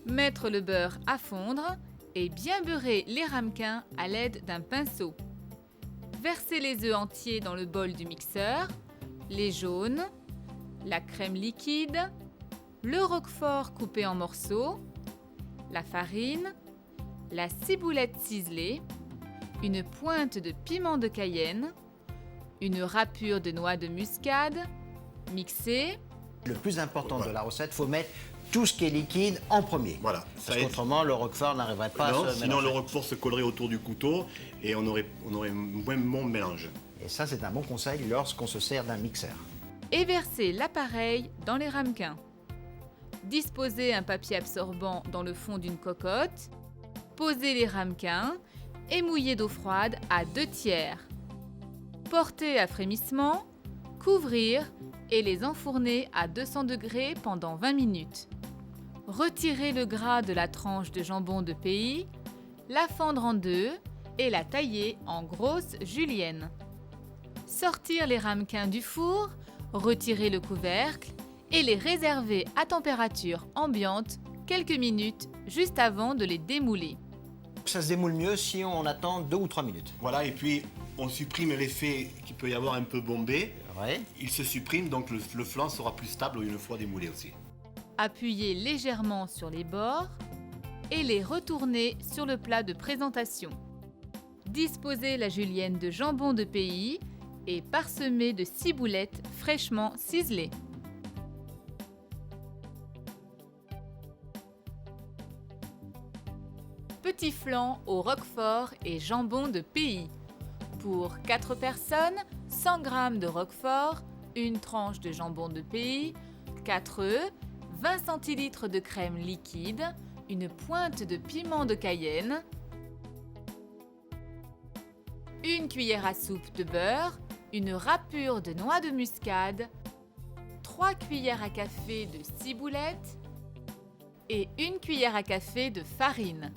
Mettre le beurre à fondre et bien beurrer les ramequins à l'aide d'un pinceau. Verser les œufs entiers dans le bol du mixeur, les jaunes, la crème liquide, le roquefort coupé en morceaux, la farine, la ciboulette ciselée, une pointe de piment de Cayenne, une râpure de noix de muscade, mixer. Le plus important de la recette, il faut mettre tout ce qui est liquide en premier. Voilà. Parce qu'autrement, le roquefort n'arriverait pas à se mélanger. Sinon, le roquefort se collerait autour du couteau et on aurait moins bon mélange. Et ça, c'est un bon conseil lorsqu'on se sert d'un mixeur. Et verser l'appareil dans les ramequins. Disposez un papier absorbant dans le fond d'une cocotte. Posez les ramequins et mouillez d'eau froide à 2/3. Portez à frémissement, couvrir et les enfourner à 200 degrés pendant 20 minutes. Retirez le gras de la tranche de jambon de pays, la fendre en deux et la tailler en grosses juliennes. Sortir les ramequins du four, retirer le couvercle et les réserver à température ambiante quelques minutes juste avant de les démouler. Ça se démoule mieux si on attend 2 ou 3 minutes. Voilà, et puis on supprime l'effet qu'il peut y avoir un peu bombé. Ouais. Il se supprime, donc le flanc sera plus stable une fois démoulé aussi. Appuyez légèrement sur les bords et les retournez sur le plat de présentation. Disposez la julienne de jambon de pays et parsemez de ciboulettes fraîchement ciselées. Petit flan au roquefort et jambon de pays. Pour 4 personnes, 100 g de roquefort, une tranche de jambon de pays, 4 œufs, 20 centilitres de crème liquide, une pointe de piment de Cayenne, une cuillère à soupe de beurre, une râpure de noix de muscade, 3 cuillères à café de ciboulette et une cuillère à café de farine.